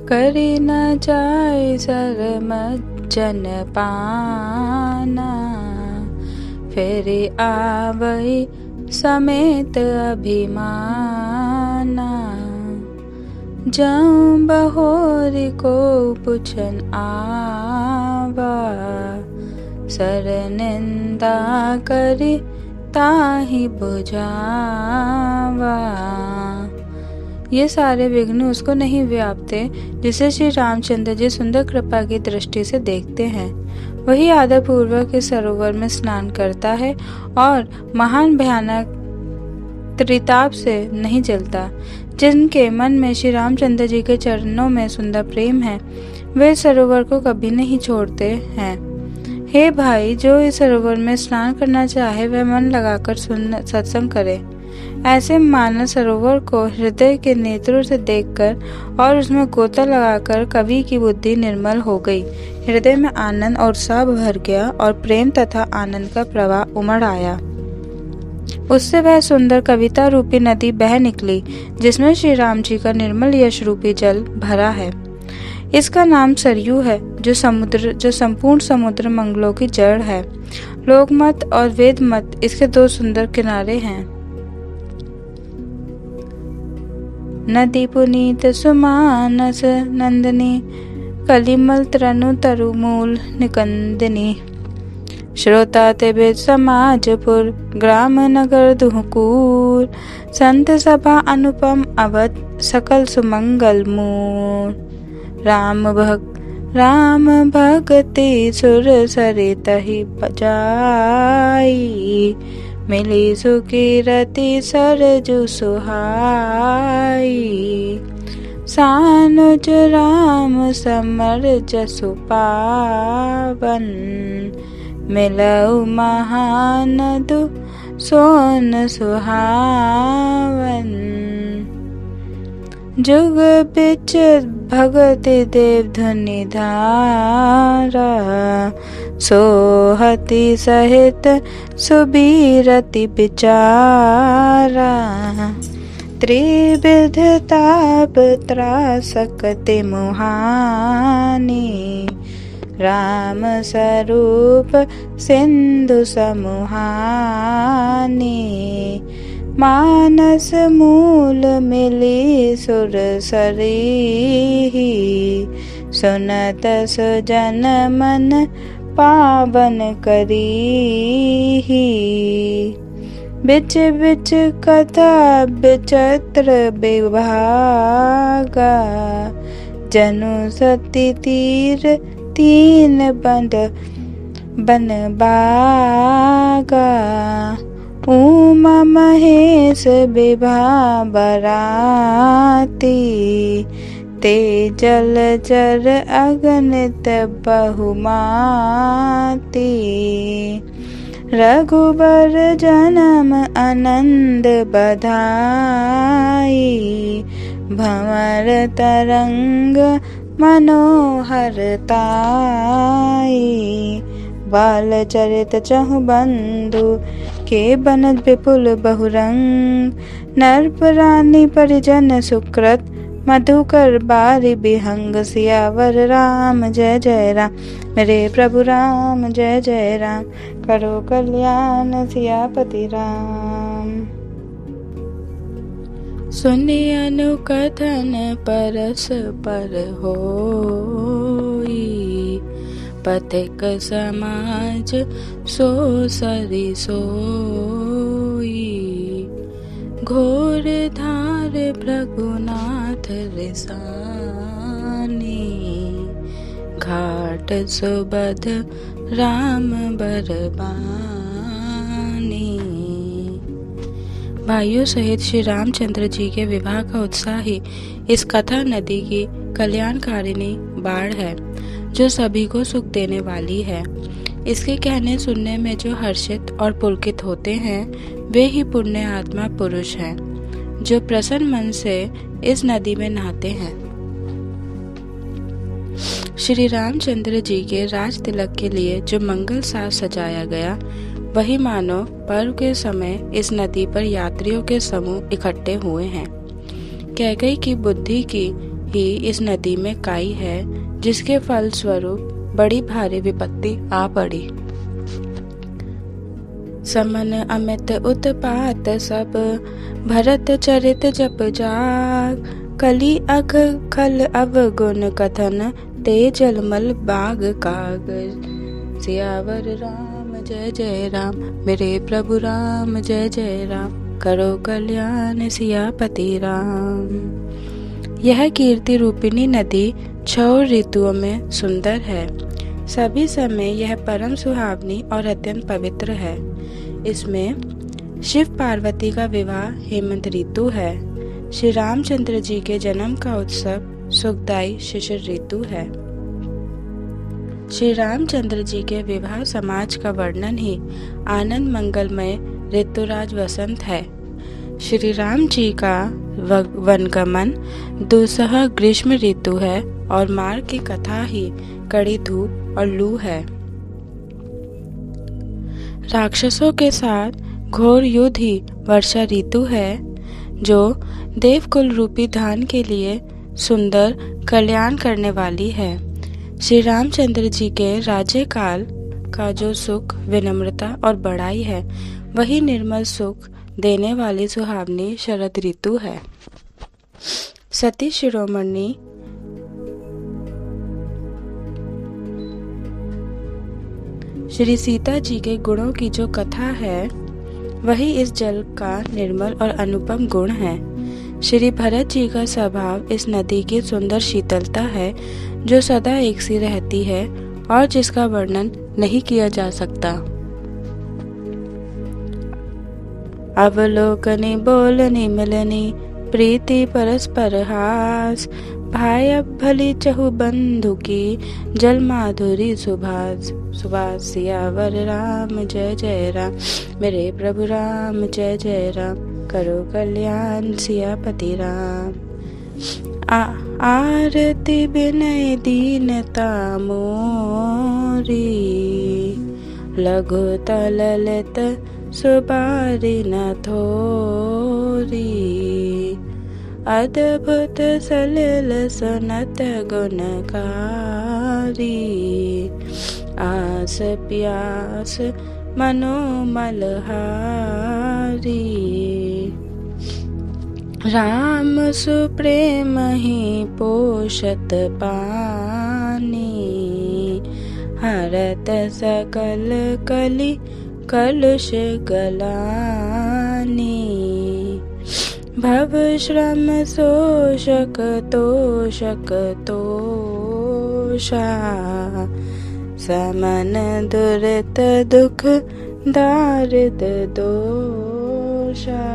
करी न जाए सरमज्जन पाना। फिर आवई समेत अभिमाना। जऊँ बहोरी को पुछन आवा, सर निंदा करी ताहि बुझावा। ये सारे विघ्न उसको नहीं व्यापते जिसे श्री रामचंद्र जी सुंदर कृपा की दृष्टि से देखते हैं। वही आदर पूर्वक इस सरोवर में स्नान करता है और महान भयानक त्रिताप से नहीं जलता। जिनके मन में श्री रामचंद्र जी के चरणों में सुंदर प्रेम है, वे सरोवर को कभी नहीं छोड़ते हैं। हे भाई, जो इस सरोवर में स्नान करना चाहे वह मन लगाकर सत्संग करे। ऐसे मानस सरोवर को हृदय के नेत्रों से देखकर और उसमें गोता लगाकर कवि की बुद्धि निर्मल हो गई। हृदय में आनंद और उत्साह भर गया और प्रेम तथा आनंद का प्रवाह उमड़ आया। उससे वह सुंदर कविता रूपी नदी बह निकली, जिसमें श्री राम जी का निर्मल यश रूपी जल भरा है। इसका नाम सरयू है, जो संपूर्ण समुद्र मंगलों की जड़ है। लोकमत और वेद मत इसके दो सुंदर किनारे हैं। नदी पुनीत सुमानस नंदिनी, कलिमल तरनु तरुमूल निकंदिनी। श्रोता तेबे समाजपुर, ग्राम नगर दुहकूर। संत सभा अनुपम अवध, सकल सुमंगल मूल। राम भगति सुर सरितहि बजाई, मिली सुकीरति सरजु सुहाई। सानुज राम समर जसु पावन, मिलऊ महानदु सोन सुहावन। जुग बिच भगति देव धुनि धारा, सोहति सहित सुबीरति बिचारा। त्रिविध ताप त्रासकति मुहानी, राम स्वरूप सिंधु समुहानी। मानस मूल मिली सुर सरीही, सुनत सुजन मन पावन करीही। बिच बिच कथा विचित्र विभागा, जनु सती तीर तीन बंद बन बागा। उमा महेश विभा बराती, ते जल जर अगणित बहुमाती। रघुबर जन्म आनंद बधाई, भंवर तरंग मनोहर ताई। बाल चरित चहु बंधु, के बनत विपुल बहुरंग। नरपरानी परिजन सुकृत, मधुकर बारि बिहंग। सियावर राम जय जय राम, मेरे प्रभु राम जय जय राम। करो कल्याण सियापति राम। सुनि अनुकथन परस पर होई, पथिक समाज सो सरि सोई। घोर धार भृगुनाथ रिसानी, घाट सुबध राम बरबानी। भाइयों सहित श्री रामचंद्र जी के विवाह का उत्साह ही इस कथा नदी की कल्याणकारिणी बाढ़ है, जो सभी को सुख देने वाली है। इसके कहने सुनने में जो हर्षित और पुलकित होते हैं, वे ही पुण्य आत्मा पुरुष हैं, जो प्रसन्न मन से इस नदी में नहाते हैं। श्री रामचंद्र जी के राज तिलक के लिए जो मंगल साज सजाया गया, वही मानो पर्व के समय इस नदी पर यात्रियों के समूह इकट्ठे हुए हैं। कैकेयी की बुद्धि की ही इस नदी में काई है, जिसके फलस्वरूप बड़ी भारी विपत्ति आ पड़ी। समन अमित उत्पात सब, भरत चरित जप जाग, कली अघ खल अवगुण कथन, ते जलमल बाग कागज। सियावर राम जय जय राम, मेरे प्रभु राम जय जय राम, करो कल्याण सियापति राम। यह कीर्ति रूपिणी नदी 6 ऋतुओं में सुंदर है। सभी समय यह परम सुहावनी और अत्यंत पवित्र है। इसमें शिव पार्वती का विवाह हेमंत ऋतु है। श्री रामचंद्र जी के जन्म का उत्सव सुखदायी शिशिर ऋतु है। श्री रामचंद्र जी के विवाह समाज का वर्णन ही आनंद मंगलमय ऋतुराज वसंत है। श्री राम जी का वनगमन दुस्सह ग्रीष्म ऋतु है और मार्ग की कथा ही कड़ी धूप और लू है। राक्षसों के साथ घोर युद्ध ही वर्षा ऋतु है, जो देवकुल रूपी धान के लिए सुंदर कल्याण करने वाली है। श्री रामचंद्र जी के राज्यकाल का जो सुख, विनम्रता और बड़ाई है, वही निर्मल सुख देने वाली सुहावनी शरद ऋतु है। सती शिरोमणि श्री सीता जी के गुणों की जो कथा है, वही इस जल का निर्मल और अनुपम गुण है। श्री भरत जी का स्वभाव इस नदी की सुंदर शीतलता है, जो सदा एक सी रहती है और जिसका वर्णन नहीं किया जा सकता। अवलोकनी बोलनी मिलनी, प्रीति परस्पर हास, भाई अब भली चहु बंधु की, जल माधुरी सुभाष। सुभाष सियावर राम जय जय राम, मेरे प्रभु राम जय जय राम, करो कल्याण सियापति राम। आरती विनय दीनता मोरी, लघुता ललित सुबारी न थोरी, अद्भुत सलिल सुनत गुणकारी, आस प्यास मनोमल हारी। राम सुप्रेम ही पोषत पानी, हरत सकल कली कलुष गलानी, भव श्रम शोषक तोषक तोषा, समन दुरित दुख दारिद दोषा,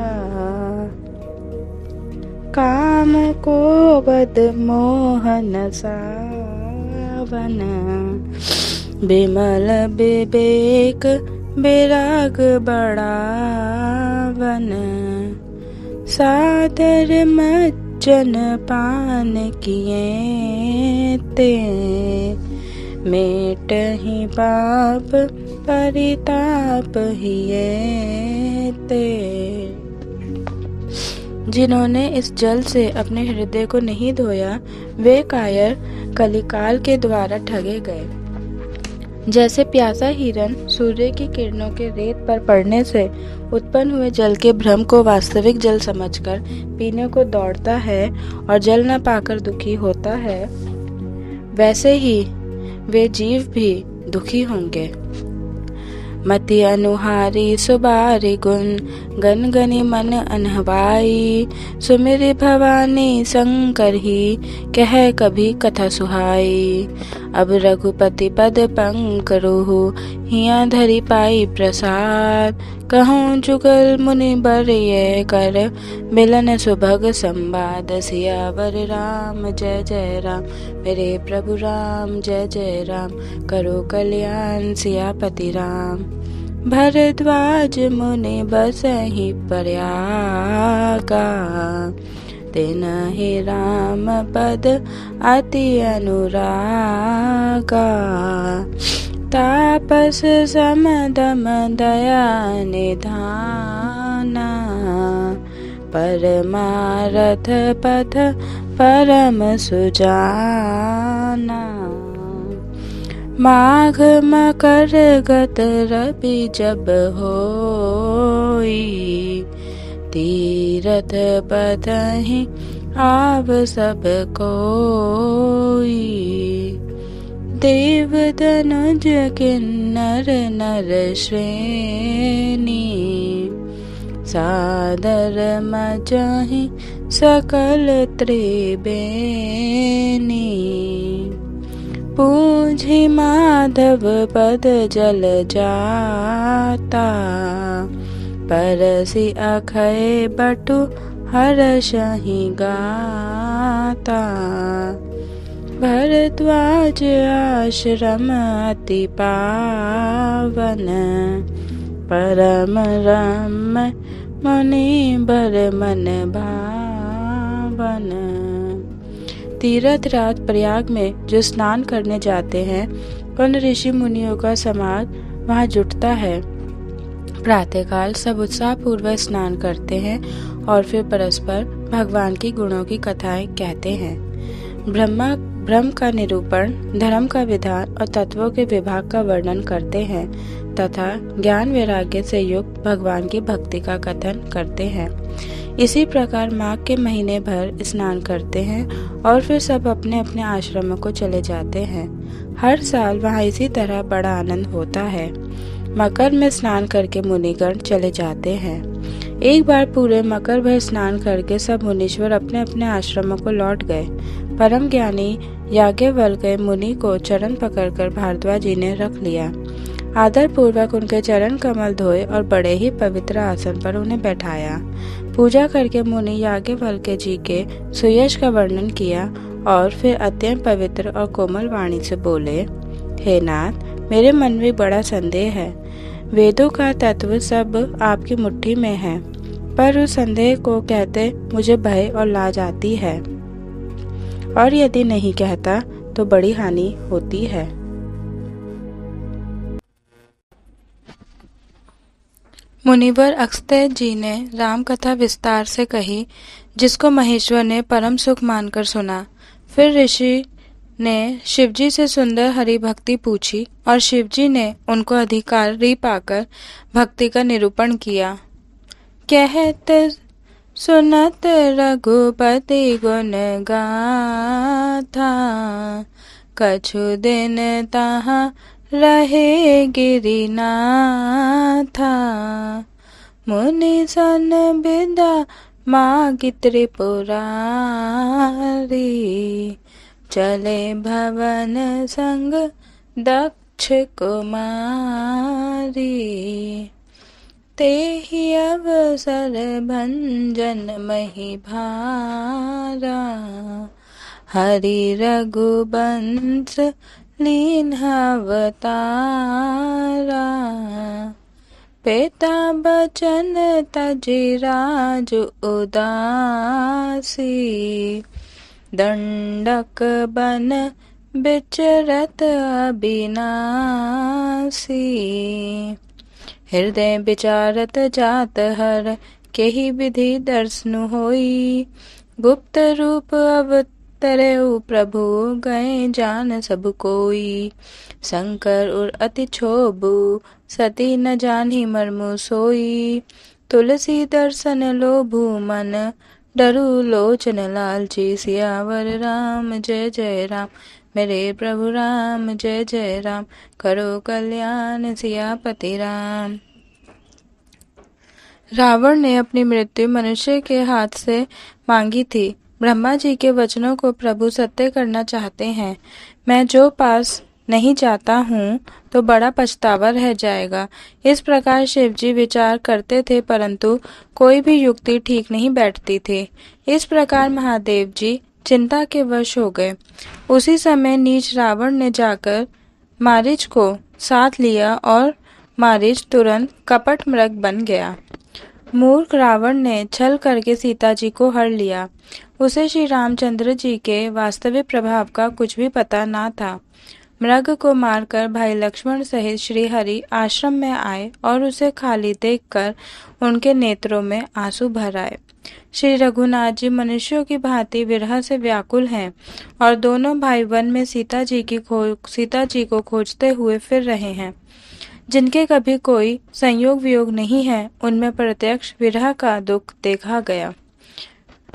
काम को बद मोहन सावन, बिमल विवेक विराग बढ़ावन, सादर मज्जन पान किए ते, मेट ही पाप परिताप हिए ते। जिन्होंने इस जल से अपने हृदय को नहीं धोया, वे कायर कलिकाल के द्वारा ठगे गए। जैसे प्यासा हिरन सूर्य की किरणों के रेत पर पड़ने से उत्पन्न हुए जल के भ्रम को वास्तविक जल समझकर पीने को दौड़ता है और जल न पाकर दुखी होता है, वैसे ही वे जीव भी दुखी होंगे। मति अनुहारी सुबारी गुण, गन गनि मन अनहवाई, सुमिरि भवानी शंकर ही, कह कभी कथा सुहाई। अब रघुपति पद पंकरुहु, हिया धरि पाई प्रसाद, कहूँ जुगल मुनि बर ये कर, मिलन सुभग संवाद। सियावर राम जय जय राम, मेरे प्रभु राम जय जय राम, करो कल्याण सियापति राम। भरद्वाज मुनि बसहि प्रयागा, तिनहि राम पद अति अनुरागा। तापस समदम दया निधाना, परमारथ पथ परम सुजाना। माघ मकर गत रवि जब होई, तीरथ बदहि आव सब कोई। देव दनुज किन्नर नर श्रेणी, सादर मजाहि सकल त्रिबेनी। पूंझि माधव पद जल जाता, परसि अखय बटु हरषहि गाता। भरद्वाज आश्रम अति पावन, परम रम्य मुनि बर मन भावन। तीर्थराज प्रयाग में जो स्नान करने जाते हैं, उन ऋषि मुनियों का समाज वहाँ जुटता है। प्रातःकाल सब उत्साह पूर्वक स्नान करते हैं और फिर परस्पर भगवान की गुणों की कथाएं कहते हैं। ब्रह्म का निरूपण, धर्म का विधान और तत्वों के विभाग का वर्णन करते हैं तथा ज्ञान वैराग्य से युक्त भगवान की भक्ति का कथन करते हैं। इसी प्रकार माघ के महीने भर स्नान करते हैं और फिर सब अपने अपने आश्रमों को चले जाते हैं। हर साल वहाँ इसी तरह बड़ा आनंद होता है। मकर में स्नान करके मुनिगण चले जाते हैं। एक बार पूरे मकर भर स्नान करके सब मुनीश्वर अपने अपने आश्रमों को लौट गए। परम ज्ञानी याज्ञवल्क्य मुनि को चरण पकड़कर भारद्वाज जी ने रख लिया। आदर पूर्वक उनके चरण कमल धोए और बड़े ही पवित्र आसन पर उन्हें बैठाया। पूजा करके मुनि याज्ञवल्क्य जी के सुयश का वर्णन किया और फिर अत्यंत पवित्र और कोमल वाणी से बोले, हे नाथ, मेरे मन में बड़ा संदेह है। वेदों का तत्व सब आपकी मुट्ठी में है, पर उस संदेह को कहते मुझे भय और लाज आती है, और यदि नहीं कहता तो बड़ी हानि होती है। मुनिवर अगस्त्य जी ने राम कथा विस्तार से कही, जिसको महेश्वर ने परम सुख मानकर सुना। फिर ऋषि ने शिवजी से सुंदर हरि भक्ति पूछी और शिवजी ने उनको अधिकारी पाकर भक्ति का निरूपण किया। कहत सुनत रघुपति गुण गाथा, कछु दिन तहाँ रहे गिरिनाथा। मुनि सन विदा मागी त्रिपुरारी, चले भवन संग दक्ष कुमारी। तेहि अवसर भंजन मही भारा, हरि रघुवंश लीन अवतारा। पिता बचन तजि राजु उदासी, दंडक बन विचरत अविनाशी। हृदय विचारत जात हर, केहि विधि दर्शनु होई। गुप्त रूप अवतरऊ प्रभु, गए जान सब कोई। शंकर उर अति क्षोभु, सती न जानी मर्मु सोई। तुलसी दर्शन लोभु मन, डरू लोचन लालची। सियावर राम जय जय राम, मेरे प्रभु राम जय जय राम। करो कल्याण सियापति राम। रावण ने अपनी मृत्यु मनुष्य के हाथ से मांगी थी। ब्रह्मा जी के वचनों को प्रभु सत्य करना चाहते हैं। मैं जो पास नहीं जाता हूँ तो बड़ा पछतावा रह जाएगा। इस प्रकार शिवजी विचार करते थे, परंतु कोई भी युक्ति ठीक नहीं बैठती थी। इस प्रकार महादेव जी चिंता के वश हो गए। उसी समय नीच रावण ने जाकर मारीच को साथ लिया और मारीच तुरंत कपट मृग बन गया। मूर्ख रावण ने छल करके सीता जी को हर लिया। उसे श्री रामचंद्र जी के वास्तविक प्रभाव का कुछ भी पता ना था। मृग को मारकर भाई लक्ष्मण सहित श्री हरि आश्रम में आए और उसे खाली देखकर उनके नेत्रों में आंसू भर आए। श्री रघुनाथ जी मनुष्यों की भांति विरह से व्याकुल हैं और दोनों भाई वन में सीता जी को खोजते हुए फिर रहे हैं। जिनके कभी कोई संयोग वियोग नहीं है, उनमें प्रत्यक्ष विरह का दुख देखा गया।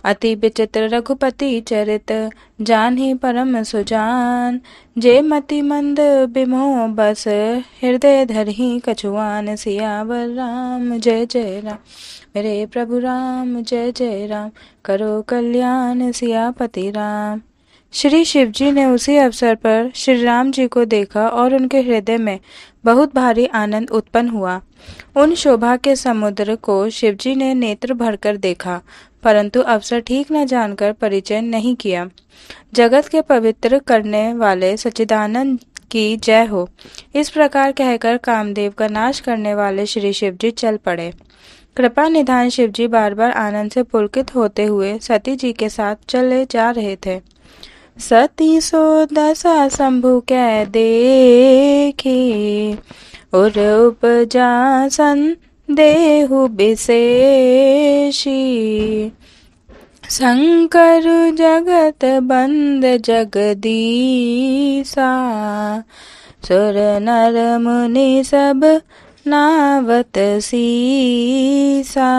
अति विचित्र रघुपति चरित, जान ही परम सुजान। जे मति मंद बिमो बस, हृदय धरहि कछुआन। सियावर राम जय जय राम, मेरे प्रभु राम जय जय राम। करो कल्याण सियापति राम। श्री शिवजी ने उसी अवसर पर श्री राम जी को देखा और उनके हृदय में बहुत भारी आनंद उत्पन्न हुआ। उन शोभा के समुद्र को शिवजी ने नेत्र भरकर देखा, परंतु अवसर ठीक न जानकर परिचय नहीं किया। जगत के पवित्र करने वाले सच्चिदानंद की जय हो, इस प्रकार कहकर कामदेव का नाश करने वाले श्री शिवजी चल पड़े। कृपा निधान शिवजी बार बार आनंद से पुलकित होते हुए सती जी के साथ चले जा रहे थे। सती सो दशा शंभु कै देखी, उर उपजा संदेहु विशेषी। शंकर जगत बंद जगदीसा, सुर नर मुनि सब नावत सीसा।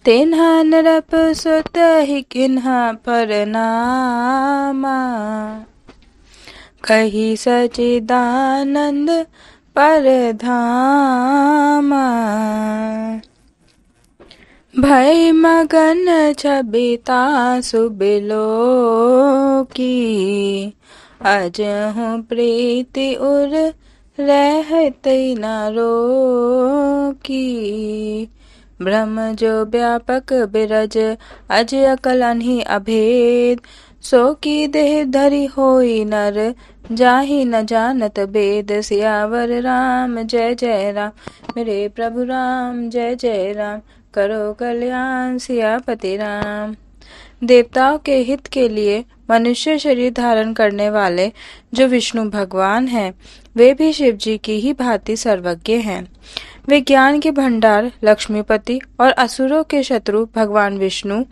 तिन्हा नरप सुत ही किन्हा परनामा, कही सचिदानंद परधामा। भय मगन छबिता सुबिलो की, अजहु प्रीति उर रहत न रोकी। ब्रह्म जो व्यापक बिरज, अज अकलन ही अभेद। सो की देह धरि होई नर, जाहि न जानत वेद। सियावर राम जय जय राम, मेरे प्रभु राम जय जय राम। करो कल्याण सियापति राम। देवताओं के हित के लिए मनुष्य शरीर धारण करने वाले जो विष्णु भगवान हैं, वे भी शिव जी की ही भांति सर्वज्ञ हैं। वे ज्ञान के भंडार लक्ष्मीपति और असुरों के शत्रु भगवान विष्णु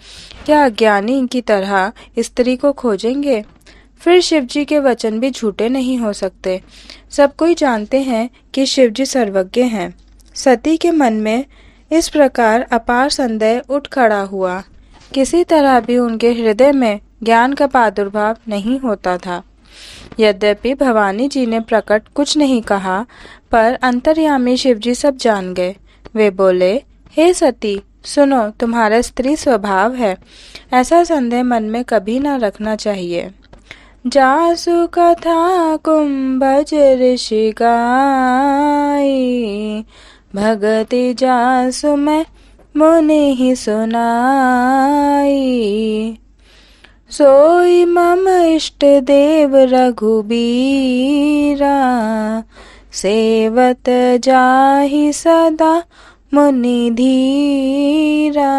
क्या अज्ञानी की तरह स्त्री को खोजेंगे? फिर शिव जी के वचन भी झूठे नहीं हो सकते। सब कोई जानते हैं कि शिव जी सर्वज्ञ हैं। सती के मन में इस प्रकार अपार संदेह उठ खड़ा हुआ। किसी तरह भी उनके हृदय में ज्ञान का प्रादुर्भाव नहीं होता था। यद्यपि भवानी जी ने प्रकट कुछ नहीं कहा, पर अंतर्यामी शिवजी सब जान गए। वे बोले, हे सती, सुनो, तुम्हारा स्त्री स्वभाव है, ऐसा संदेह मन में कभी न रखना चाहिए। जासु कथा कुंभज ऋषि गाई, भगति जासु मैं मुनि ही सुनाई। सोई मम इष्ट देव रघुबीरा, सेवत जाहि सदा मुनि धीरा।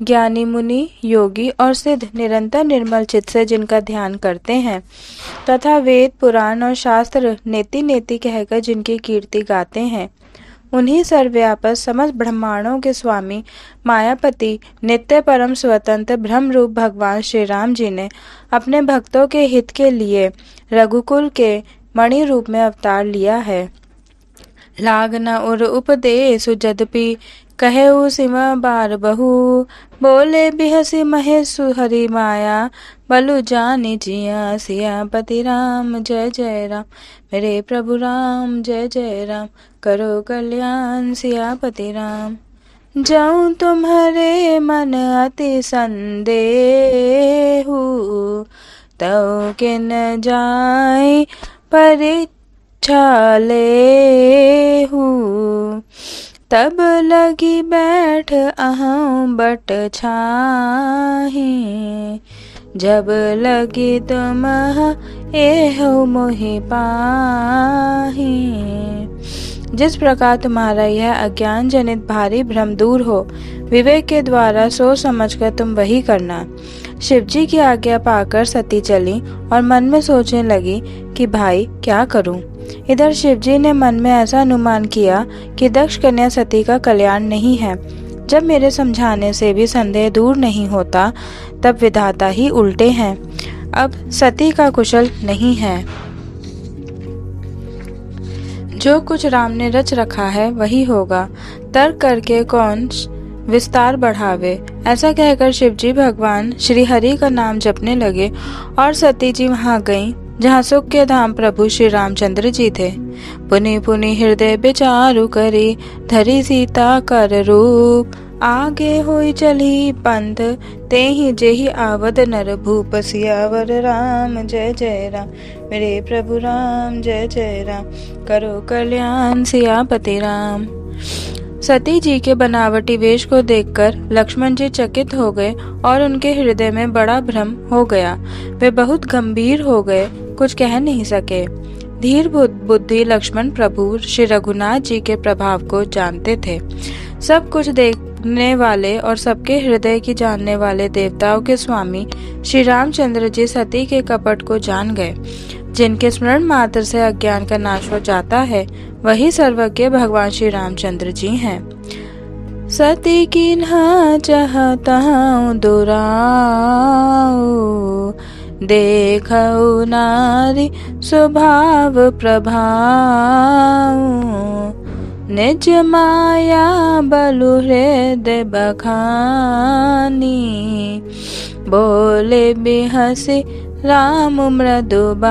ज्ञानी मुनि, योगी और सिद्ध निरंतर निर्मल चित्त से जिनका ध्यान करते हैं तथा वेद पुराण और शास्त्र नेति नेति कहकर जिनकी कीर्ति गाते हैं, उन्हीं सर्वव्यापक समस्त ब्रह्मांडों के स्वामी मायापति नित्य परम स्वतंत्र ब्रह्म रूप भगवान श्री राम जी ने अपने भक्तों के हित के लिए रघुकुल के मणि रूप में अवतार लिया है। लाग न उर उपदेश जदपि, कहे सिमा बार बहु। बोले बिहसी महेश हरि माया, बलु जानी जिया। सियापति राम जय जय राम, मेरे प्रभु राम जय जय राम। करो कल्याण सियापति राम। जाऊं तुम्हारे मन अति संदेहु, तौ किन जाय परीक्षा लेहु। तब लगी बैठ अहं बट छाही, जब लगी तुम एहो मोहि पाही। जिस प्रकार तुम्हारा यह अज्ञान जनित भारी भ्रम दूर हो, विवेक के द्वारा सोच समझकर तुम वही करना। शिवजी की आज्ञा पाकर सती चली और मन में सोचने लगी कि भाई क्या करूं। इधर शिवजी ने मन में ऐसा अनुमान किया कि दक्ष कन्या सती का कल्याण नहीं है, जब मेरे समझाने से भी संदेह दूर नहीं होता, तब विधाता ही उल्टे हैं। अब सती का कुशल नहीं है। जो कुछ राम ने रच रखा है वही होगा, तर्क करके कौन विस्तार बढ़ावे। ऐसा कहकर शिवजी भगवान श्री हरि का नाम जपने लगे और सती जी वहां गईं, जहाँ सुख के धाम प्रभु श्री रामचंद्र जी थे। पुनि पुनि हृदय विचारु करी, धरी सीता कर रूप। आगे होई चली पंथ, तेहि जेहि आवद नर भूप। सियावर राम जय जय राम, मेरे प्रभु राम जय जय राम। करो कल्याण सियापति राम। सती जी के बनावटी वेश को देखकर लक्ष्मण जी चकित हो गए और उनके हृदय में बड़ा भ्रम हो गया। वे बहुत गंभीर हो गए, कुछ कह नहीं सके। धीर बुद्धि लक्ष्मण प्रभु श्री रघुनाथ जी के प्रभाव को जानते थे। सब कुछ देखने वाले और सबके हृदय की जानने वाले देवताओं के स्वामी श्री रामचंद्र जी सती के कपट को जान गए। जिनके स्मरण मात्र से अज्ञान का नाश हो जाता है, वही सर्वज्ञ भगवान श्री रामचंद्र जी हैं। सती कीन्हा चाहता दुराऊ, देखऊ नारी स्वभाव प्रभाऊ। निज माया बलु हृदय बखानी, बोले बिहसी राम मृदुबानी।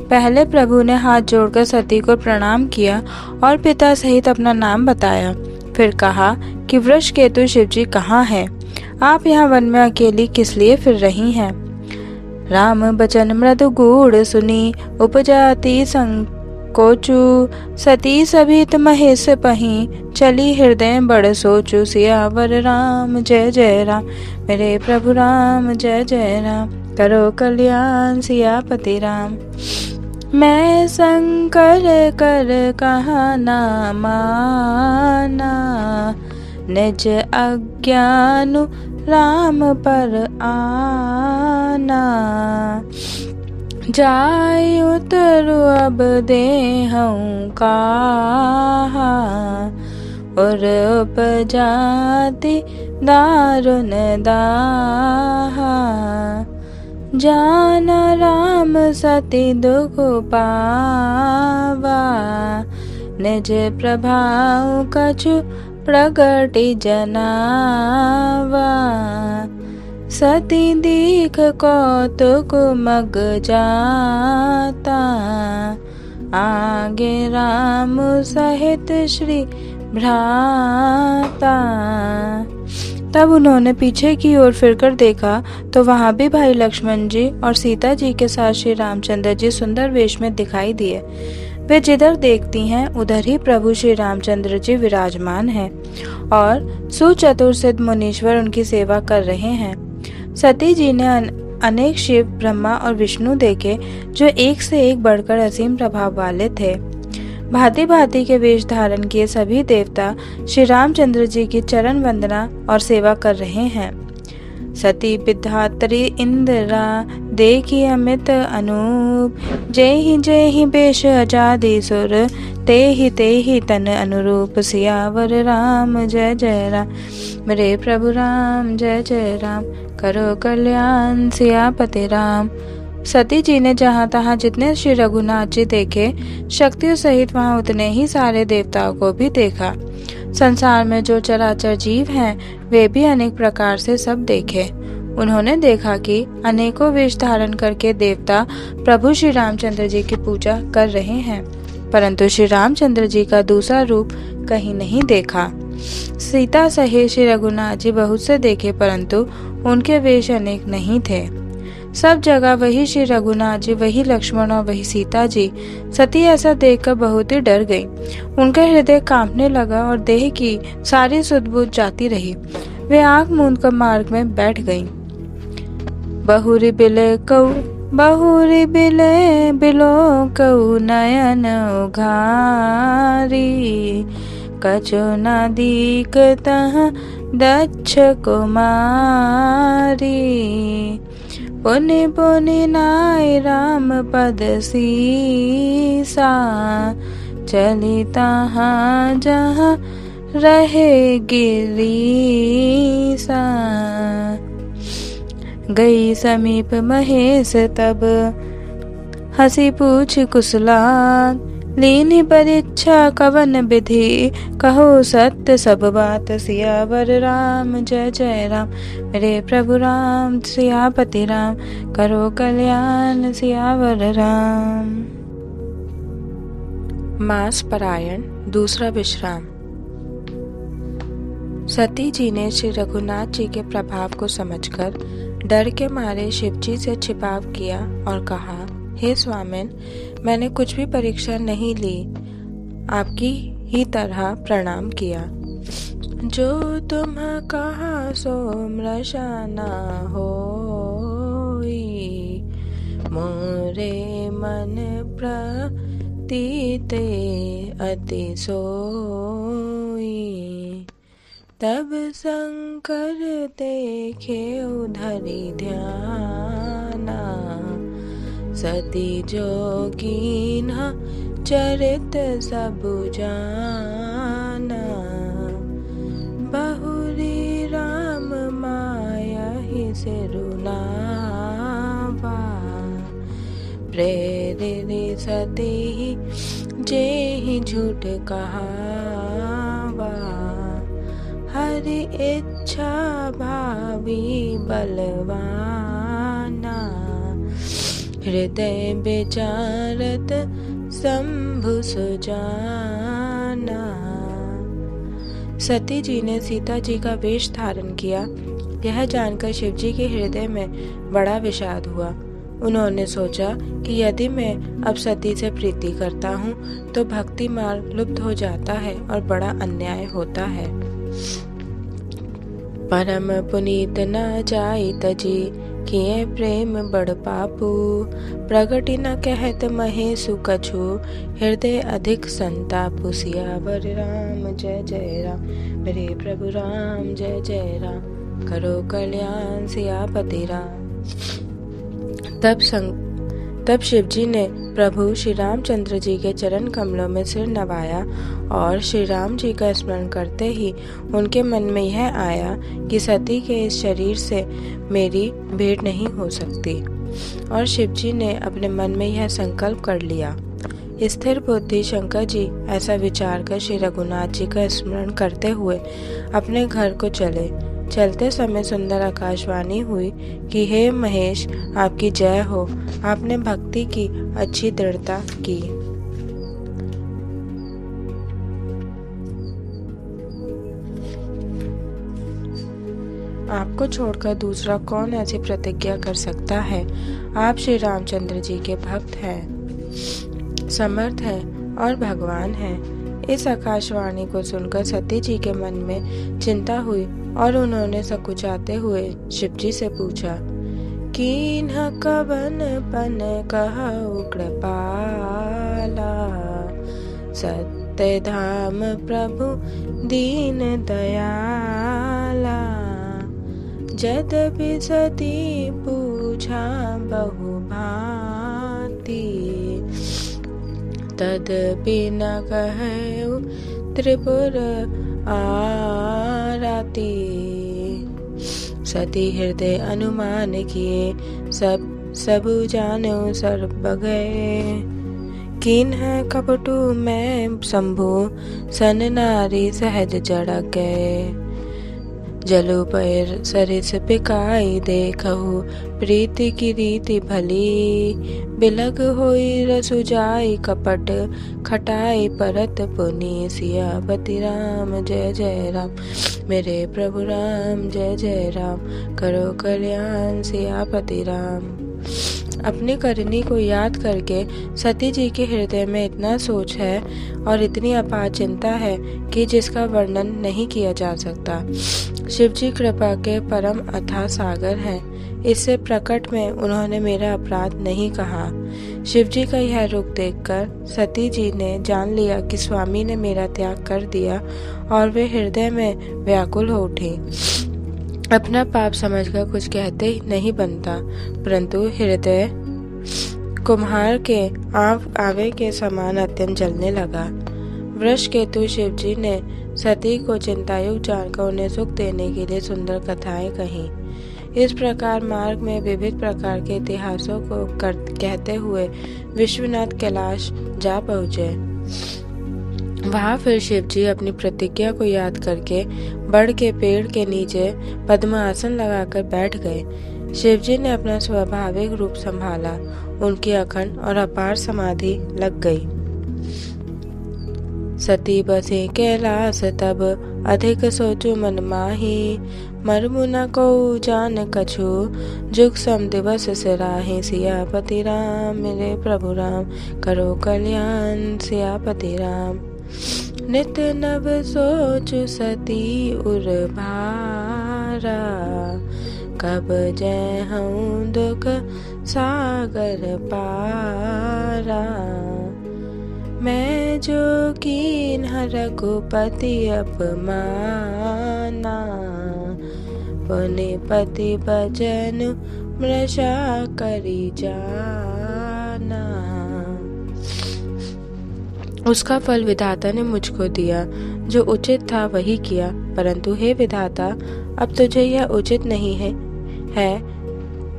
पहले प्रभु ने हाथ जोड़कर सती को प्रणाम किया और पिता सहित अपना नाम बताया। फिर कहा कि वृष केतु शिवजी कहाँ है? आप यहाँ वन में अकेली किस लिए फिर रही हैं? राम बचन मृदु गूढ़ सुनी, उपजाति संकोचु। सती सभित महेश पही, चली हृदय बड़ सोचु। सियावर राम जय जय राम, मेरे प्रभु राम जय जय राम। करो कल्याण सियापति राम। मैं शंकर कर कहा ना माना, निज अज्ञानु राम पर आना। जाय उतरु अब देहऊँ कहा, और उपजाति दारुण दाहा। जान राम सती दुख पावा, निज प्रभाव कछु प्रगति जनावा। सती दीख कौतुक मग जाता, आगे राम सहित श्री भ्राता। तब उन्होंने पीछे की ओर फिरकर देखा तो वहां भी भाई लक्ष्मण जी और सीता जी के साथ श्री रामचंद्र जी सुंदर वेश में दिखाई दिए। वे जिधर देखती हैं उधर ही प्रभु श्री रामचंद्र जी विराजमान हैं और सुचतुर सिद्ध मुनीश्वर उनकी सेवा कर रहे हैं। सती जी ने अनेक शिव, ब्रह्मा और विष्णु देखे, जो एक से एक बढ़कर असीम प्रभाव वाले थे। भांति भांति के वेश धारण किए सभी देवता श्री रामचंद्र जी की चरण वंदना और सेवा कर रहे हैं। सती विद्यात्री इंदिरा, देखी अमित अनूप। जय ही बेश अजादि सुर, ते ही तन अनुरूप। सियावर राम जय जय राम, मेरे प्रभु राम जय जय राम। करो कल्याण सियापति राम। सती जी ने जहाँ तहाँ जितने श्री रघुनाथ जी देखे, शक्तियों सहित वहाँ उतने ही सारे देवताओं को भी देखा। संसार में जो चराचर जीव हैं, वे भी अनेक प्रकार से सब देखे। उन्होंने देखा कि अनेकों वेश धारण करके देवता प्रभु श्री रामचंद्र जी की पूजा कर रहे हैं, परंतु श्री रामचंद्र जी का दूसरा रूप कहीं नहीं देखा। सीता सहित श्री रघुनाथ जी बहुत से देखे, परंतु उनके वेश अनेक नहीं थे। सब जगह वही श्री रघुनाथ जी, वही लक्ष्मण और वही सीता जी। सती ऐसा देखकर बहुत ही डर गई। उनका हृदय कांपने लगा और देह की सारी सुध-बुध जाती रही। वे आंख मूंद कर मार्ग में बैठ गईं। बहुरी बिले बिलो कऊ नयन उघारी। कछु न दीक तह दक्ष कुमारी। पुनि पुनि नाय राम पद सीसा। चली तहाँ जहाँ रहे गिरीसा। गई समीप महेश तब हंसी पूछ कुशलान। लीनी परीक्षा कवन विधि कहो सत्य सब बात। सियावर राम जय जय राम मेरे प्रभु राम सियापति राम करो कल्याण सियावर राम। मास परायण दूसरा विश्राम। सती जी ने श्री रघुनाथ जी के प्रभाव को समझकर डर के मारे शिवजी से छिपाव किया और कहा, हे स्वामिन, मैंने कुछ भी परीक्षा नहीं ली, आपकी ही तरह प्रणाम किया। जो तुम कहा सो मृषा न होई, मोरे मन प्रतीत अति सोई। तब शंकर देखे उधरी ध्याना, सती जोगीन चरित सब जाना। बहुरी राम माया ही सिरुनावा, प्रेरित सती जेहि झूठ कहावा। हरि इच्छा भावी बलवाना, हृदय विचारत शंभु सुजाना। सती जी ने सीता जी का वेश धारण किया। यह जानकर शिवजी के हृदय में बड़ा विषाद हुआ। उन्होंने सोचा कि यदि मैं अब सती से प्रीति करता हूँ तो भक्ति मार्ग लुप्त हो जाता है और बड़ा अन्याय होता है। परम पुनीत न जाई तजी, किए प्रेम बड़ पापू। प्रगति न कहत महेशु कछु, हृदय अधिक संतापु। सियावर राम जय जय राम मेरे प्रभु राम जय जय राम करो कल्याण सियापति राम। तब शिवजी ने प्रभु श्री रामचंद्र जी के चरण कमलों में सिर नवाया और श्री राम जी का स्मरण करते ही उनके मन में यह आया कि सती के इस शरीर से मेरी भेंट नहीं हो सकती। और शिवजी ने अपने मन में यह संकल्प कर लिया। स्थिर बुद्धि शंकर जी ऐसा विचार कर श्री रघुनाथ जी का स्मरण करते हुए अपने घर को चले। चलते समय सुंदर आकाशवाणी हुई कि हे महेश, आपकी जय हो, आपने भक्ति की अच्छी दृढ़ता की। आपको छोड़कर दूसरा कौन ऐसी प्रतिज्ञा कर सकता है। आप श्री रामचंद्र जी के भक्त हैं, समर्थ हैं और भगवान हैं। इस आकाशवाणी को सुनकर सती जी के मन में चिंता हुई और उन्होंने सकुचाते हुए शिवजी से पूछा, कीन्ह कवन पन कहु कृपाला। सत्य धाम प्रभु दीन दयाला। यद्यपि सती पूछा बहु भांति, तदपि न कहु त्रिपुर आरती। सती हृदय अनुमान किए, सब जानो सर्ब गए। किन्ह कपटु मैं शंभु, सन नारी सहज जड़ गए। जलु पैर सरिस पिकाई देखहु, प्रीति की रीति भली। बिलग होई रसु जाई कपट, खटाई परत पुनि। सियापति राम जय जय राम मेरे प्रभु राम जय जय राम करो कल्याण सियापति राम। अपनी करनी को याद करके सती जी के हृदय में इतना सोच है और इतनी अपार चिंता है कि जिसका वर्णन नहीं किया जा सकता। शिवजी कृपा के परम अथाह सागर हैं। इससे प्रकट में उन्होंने मेरा अपराध नहीं कहा। शिवजी का यह रूप देखकर सती जी ने जान लिया कि स्वामी ने मेरा त्याग कर दिया और वे हृदय में व्याकुल हो उठी। अपना पाप समझकर कुछ कहते नहीं बनता, परंतु हृदय कुम्हार के आवे के समान अत्यंत जलने लगा। वृषकेतु शिवजी ने सती को चिंतायुक्त जानकर उन्हें सुख देने के लिए सुंदर कथाएं कही। इस प्रकार मार्ग में विविध प्रकार के इतिहासों को कहते हुए विश्वनाथ कैलाश जा पहुँचे। वहाँ फिर शिवजी अपनी प्रतिज्ञा को याद करके बड़ के पेड़ के नीचे पद्मासन लगाकर बैठ गए। शिवजी ने अपना स्वाभाविक रूप संभाला। उनकी अखंड और अपार समाधि लग गई। सती बसे कैलाश तब अधिक सोचु मन माही, मरमु न को जान कछु जुग सम दिवस सिराहि। सियापति राम मेरे प्रभु राम, करो कल्याण सियापति राम। नित नव सोचु सती उर भारा, कब जय हूँ दुख सागर पारा। मैं जो कीन रघुपति अपमाना, पुनि पति भजन मृषा करी जाना। उसका फल विधाता ने मुझको दिया, जो उचित था वही किया, परंतु हे विधाता अब तुझे यह उचित नहीं है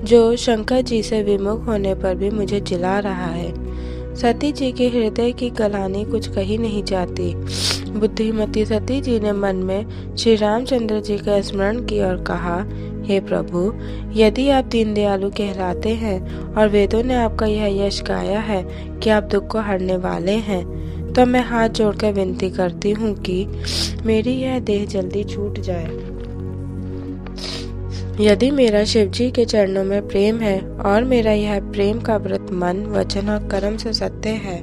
जो शंकर जी से विमुख होने पर भी मुझे जिला रहा है। सती जी के हृदय की गलानी कुछ कही नहीं जाती। बुद्धिमती सती जी ने मन में श्री रामचंद्र जी का स्मरण किया और कहा, हे प्रभु, यदि आप दीनदयालु कहलाते हैं और वेदों ने आपका यह यश गाया है कि आप दुख को हरने वाले हैं, तो मैं हाथ जोड़कर विनती करती हूँ कि मेरी यह देह जल्दी छूट जाए। यदि मेरा शिवजी के चरणों में प्रेम है और मेरा यह प्रेम का व्रत मन, वचन और कर्म से सत्य है,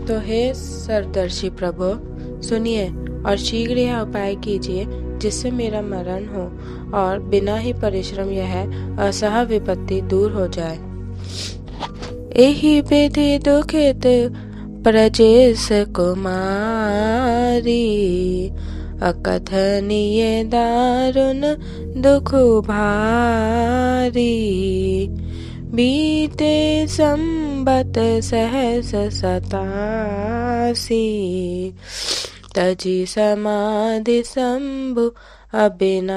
तो हे सरदर्शी प्रभु सुनिए और शीघ्र यह उपाय कीजिए जिससे मेरा मरण हो और बिना ही परिश्रम यह असह विपत्ति दूर हो जाए। एहि विधि दुखित प्रजेश कुमारी, अकथनीय दारुण दुख भारी। बीते संबत सहस सतासी, तजी समाधि शंभु अविनाशी।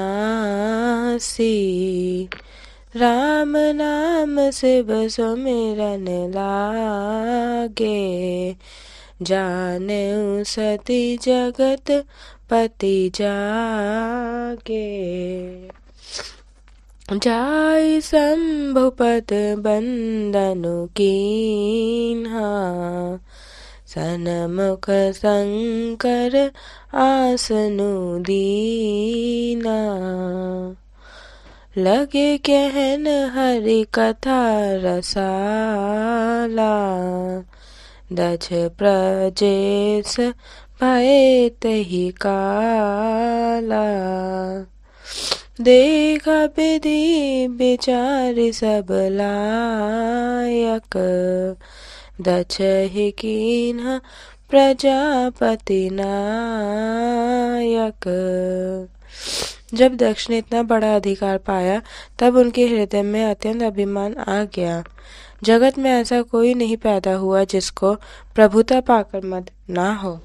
राम नाम शिव सुमिरन लागे, जाने सती जगत पति जागे। जाय शंभु पद बंदनु कीन्हा, सनमुख शंकर आसनु दीना। लगे कहन हरि कथा रसाला, दक्ष प्रजेश भय तहि काला। देखा विधि विचारि सब लायक, दक्ष ही कीन्हा प्रजापति नायक। जब दक्ष ने इतना बड़ा अधिकार पाया तब उनके हृदय में अत्यंत अभिमान आ गया। जगत में ऐसा कोई नहीं पैदा हुआ जिसको प्रभुता पाकर मद ना हो।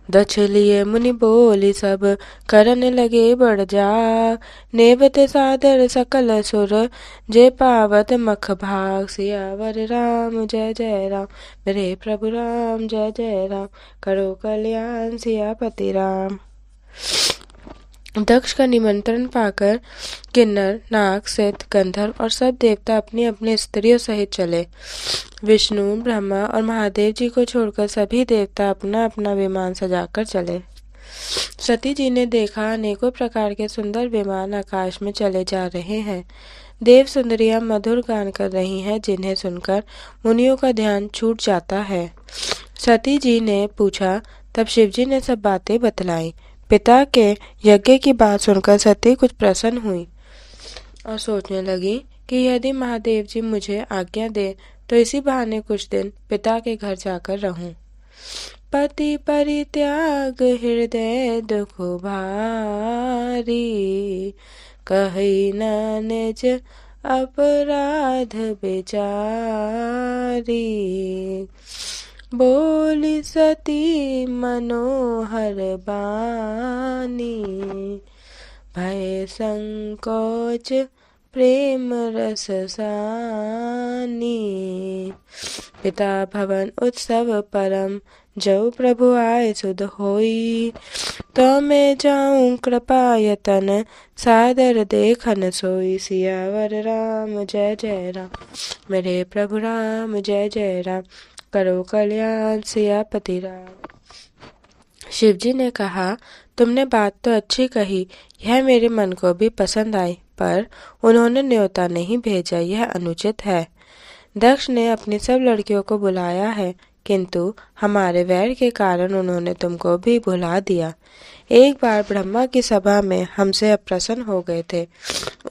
दक्ष लिए मुनि बोली सब, करन लगे बढ़ जा। नेवत सादर सकल सुर, जे पावत मख भाग। सियावर राम जय जय राम, मेरे प्रभु राम जय जय राम। करो कल्याण सियापति राम। दक्ष का निमंत्रण पाकर किन्नर, नाग, सिद्ध, गंधर्व और सब देवता अपनी अपनी स्त्रियों सहित चले। विष्णु, ब्रह्मा और महादेव जी को छोड़कर सभी देवता अपना अपना विमान सजाकर चले। सती जी ने देखा अनेकों प्रकार के सुंदर विमान आकाश में चले जा रहे हैं। देव सुंदरियां मधुर गान कर रही हैं, जिन्हें सुनकर मुनियों का ध्यान छूट जाता है। सती जी ने पूछा, तब शिवजी ने सब बातें बतलाई। पिता के यज्ञ की बात सुनकर सती कुछ प्रसन्न हुई और सोचने लगी कि यदि महादेव जी मुझे आज्ञा दे तो इसी बहाने कुछ दिन पिता के घर जाकर रहूं। पति परित्याग हृदय दुख भारी, कहि न निज अपराध बेचारी। बोली सती मनोहर बानी, भय संकोच प्रेम रस सानी। पिता भवन उत्सव परम, जो प्रभु आए सुध होई। तो मैं जाऊं कृपा यतन, सादर देखन सोई। सियावर राम जय जय राम, मेरे प्रभु राम जय जय राम, करो कल्याण सियापति राम। शिवजी ने कहा, तुमने बात तो अच्छी कही, यह मेरे मन को भी पसंद आई, पर उन्होंने न्योता नहीं भेजा, यह अनुचित है। दक्ष ने अपनी सब लड़कियों को बुलाया है, किंतु हमारे वैर के कारण उन्होंने तुमको भी बुला दिया। एक बार ब्रह्मा की सभा में हमसे अप्रसन्न हो गए थे,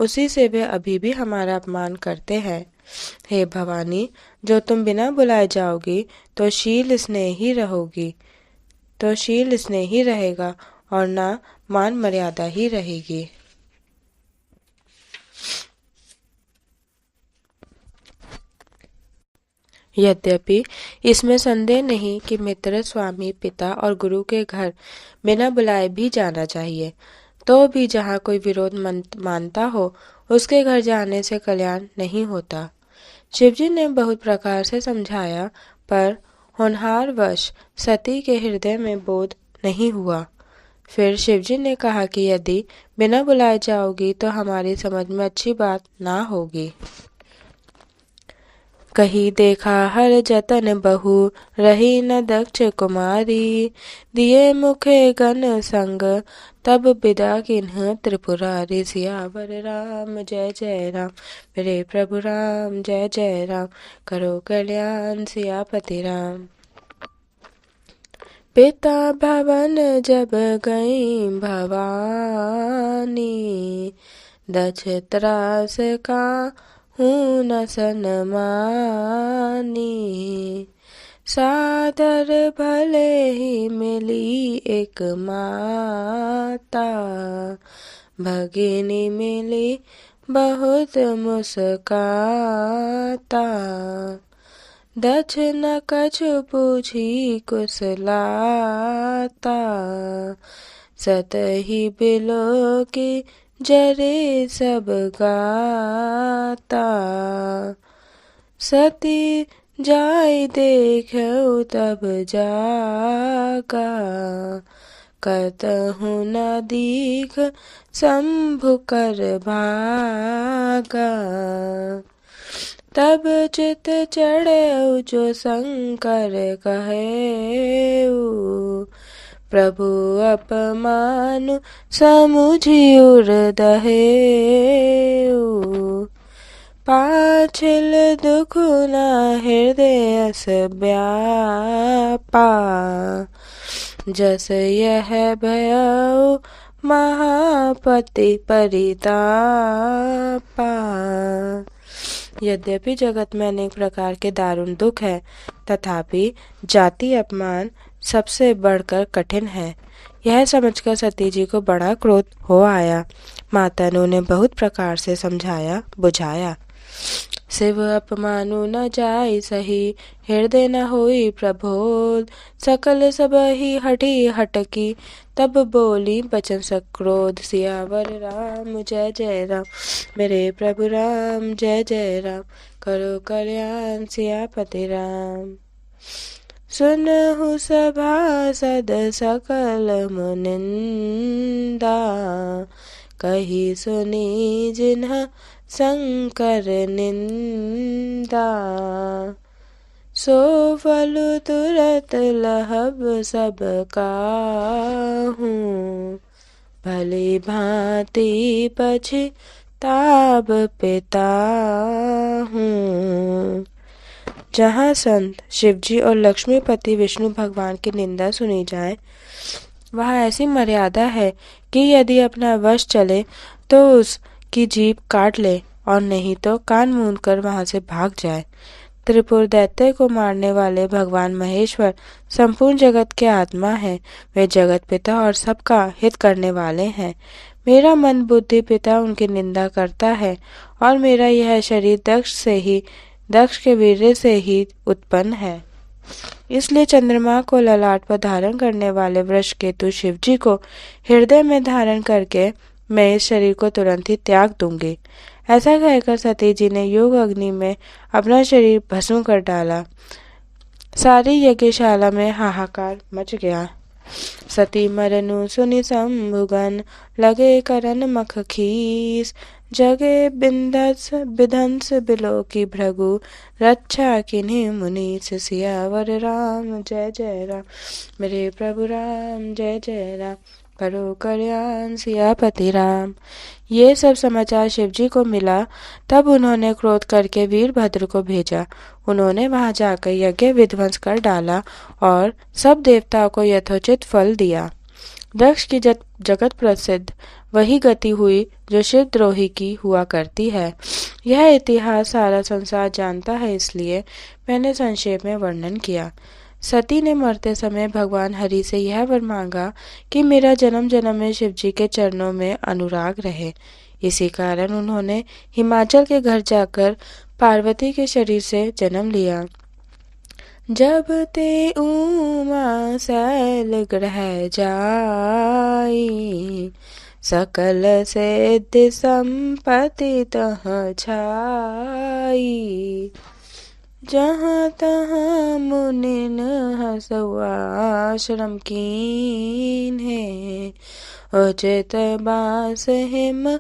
उसी से वे अभी भी हमारा अपमान करते हैं। हे भवानी, जो तुम बिना बुलाए जाओगी तो शील स्नेही रहेगा और ना मान मर्यादा ही रहेगी। यद्यपि इसमें संदेह नहीं कि मित्र, स्वामी, पिता और गुरु के घर बिना बुलाए भी जाना चाहिए, तो भी जहाँ कोई विरोध मानता हो उसके घर जाने से कल्याण नहीं होता। शिवजी ने बहुत प्रकार से समझाया, पर होनहारवश सती के हृदय में बोध नहीं हुआ। फिर शिवजी ने कहा कि यदि बिना बुलाए जाओगी तो हमारी समझ में अच्छी बात ना होगी। कही देखा हर जतन बहु, रही न दक्ष कुमारी। दिए मुखे गण संग, तब बिदा किन्ह त्रिपुरारी। सियावर राम जय जय राम, मेरे प्रभु राम जय जय राम, करो कल्याण सियापति राम। पिता भवन जब गई भवानी, दक्ष त्रास का हूँ न सनमानी। सादर भले ही मिली एक माता, भगिनी मिली बहुत मुस्काता। दक्ष न कछु पूछी कुशलाता, सत ही बिलो की जरे सब गाता। सती जाय देखो तब जागा, कतहु न दीख शंभु कर भागा। तब चित चढ़े जो शंकर कहेऊ, प्रभु अपमान समुझी उर दहेऊ। पाछिल दुख न हृदय व्यापा, जस यह भयऊ महापति परितापा। यद्यपि जगत में अनेक प्रकार के दारुण दुख है, तथापि जाति अपमान सबसे बढ़कर कठिन है। यह समझकर सती जी को बड़ा क्रोध हो आया। माता ने उन्हें बहुत प्रकार से समझाया बुझाया। शिव अपमानु न जाय सही, हृदय न होई प्रबोध। सकल सब ही हठी हटकी, तब बोली बचन सक्रोध। सियावर राम जय जय राम, मेरे प्रभु राम जय जय राम, करो कल्याण सियापति राम। सुनहु सभासद सकल मुनिंदा, कही सुनी जिन्ह शंकर निंदा। सो फल तुरत लहब सब काहू, भली भांति पछताब पिताहू। जहाँ संत शिवजी और लक्ष्मीपति विष्णु भगवान की निंदा सुनी जाए, वहाँ ऐसी मर्यादा है कि यदि अपना वश चले तो उसकी जीभ काट ले और नहीं तो कान मूंद कर वहाँ से भाग जाए। त्रिपुर दैत्य को मारने वाले भगवान महेश्वर संपूर्ण जगत के आत्मा हैं। वे जगत पिता और सबका हित करने वाले हैं। मेरा मन बुद्धि पिता उनकी निंदा करता है, और मेरा यह शरीर दक्ष के वीर्य से ही उत्पन्न है। इसलिए चंद्रमा को ललाट पर धारण करने वाले वृषकेतु शिवजी को हृदय में धारण करके मैं इस शरीर को तुरंत ही त्याग दूंगी। ऐसा कहकर सती जी ने योग अग्नि में अपना शरीर भस्म कर डाला। सारी यज्ञशाला में हाहाकार मच गया। सती मरनु सुनि शंभुगन, लगे करन मख खीस, जगे बिधंस बिलो की भृगु, रक्षा किन्हीं मुनीस। सियावर राम जय जय राम, मेरे प्रभु राम जय जय राम, करो कल्याण सियापति राम। ये सब समाचार शिवजी को मिला। तब उन्होंने क्रोध करके वीरभद्र को भेजा। उन्होंने वहां जाकर यज्ञ विध्वंस कर डाला और सब देवताओं को यथोचित फल दिया। दक्ष की जगत प्रसिद्ध वही गति हुई जो शिवद्रोही की हुआ करती है। यह इतिहास सारा संसार जानता है, इसलिए मैंने संक्षेप में वर्णन किया। सती ने मरते समय भगवान हरि से यह वर मांगा कि मेरा जन्म जन्म में शिवजी के चरणों में अनुराग रहे। इसी कारण उन्होंने हिमाचल के घर जाकर पार्वती के शरीर से जन्म लिया। जब ते उमा शैल ग्रह जाई, सकल सिद्धि संपत्ति तह छाई। जहाँ तहाँ मुनिन हसउ आश्रम कीन्हे, उचित बास हिम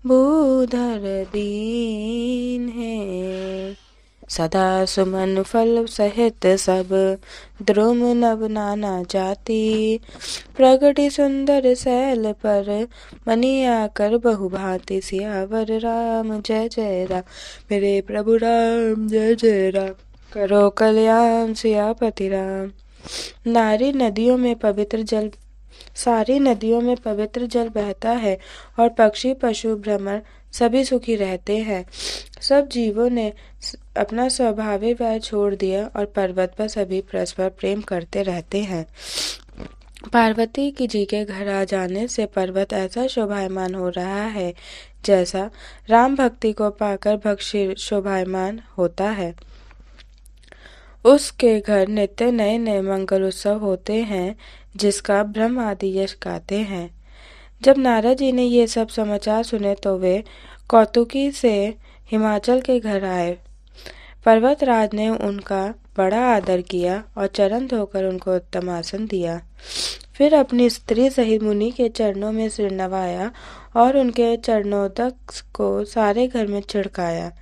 भूधर दीन है। सदा सुमन फल सहित सब, द्रुम नव नाना जाति, प्रगति सुंदर शैल पर, मनि आकर बहुभांति। सियावर राम जय जय राम, मेरे प्रभु राम जय जय राम, करो कल्याण सियापति राम। सारी नदियों में पवित्र जल बहता है, और पक्षी पशु भ्रमर सभी सुखी रहते हैं। सब जीवों ने अपना स्वाभाविक वैर छोड़ दिया, और पर्वत पर सभी परस्पर प्रेम करते रहते हैं। पार्वती की जी के घर आ जाने से पर्वत ऐसा शोभायमान हो रहा है, जैसा राम भक्ति को पाकर भक्त शोभायमान होता है। उसके घर नित्य नए नए मंगल उत्सव होते हैं, जिसका ब्रह्म आदि यश गाते हैं। जब नारद जी ने ये सब समाचार सुने तो वे कौतुकी से हिमाचल के घर आए। पर्वतराज ने उनका बड़ा आदर किया और चरण धोकर उनको उत्तम आसन दिया। फिर अपनी स्त्री सहित मुनि के चरणों में सिर नवाया और उनके चरणोदक को सारे घर में छिड़काया।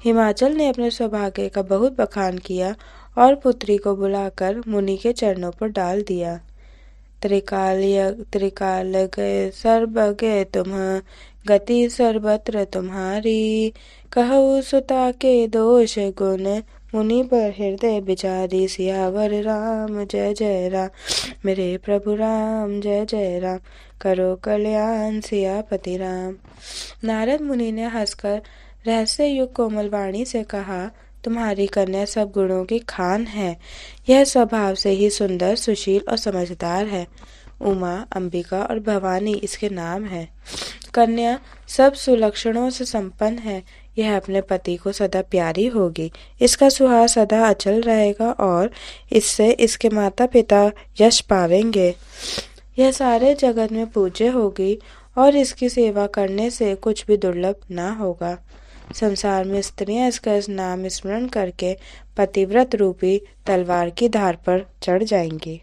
हिमाचल ने अपने सौभाग्य का बहुत बखान किया और पुत्री को बुलाकर मुनि के चरणों पर डाल दिया। त्रिकाल गए सर्वज्ञ तुम, गति सर्वत्र तुम्हारी, कहु सुता के दोष गुण, मुनि पर हृदय बिचारी। सियावर राम जय जय राम, मेरे प्रभु राम जय जय राम, करो कल्याण सियापति राम। नारद मुनि ने हंसकर रहस्य युक्त कोमल वाणी से कहा, तुम्हारी कन्या सब गुणों की खान है। यह स्वभाव से ही सुंदर, सुशील और समझदार है। उमा, अंबिका और भवानी इसके नाम है। कन्या सब सुलक्षणों से संपन्न है। यह अपने पति को सदा प्यारी होगी। इसका सुहाग सदा अचल रहेगा और इससे इसके माता पिता यश पावेंगे। यह सारे जगत में पूज्य होगी और इसकी सेवा करने से कुछ भी दुर्लभ ना होगा। संसार में स्त्रियां इसका नाम स्मरण करके पतिव्रत रूपी तलवार की धार पर चढ़ जाएंगी।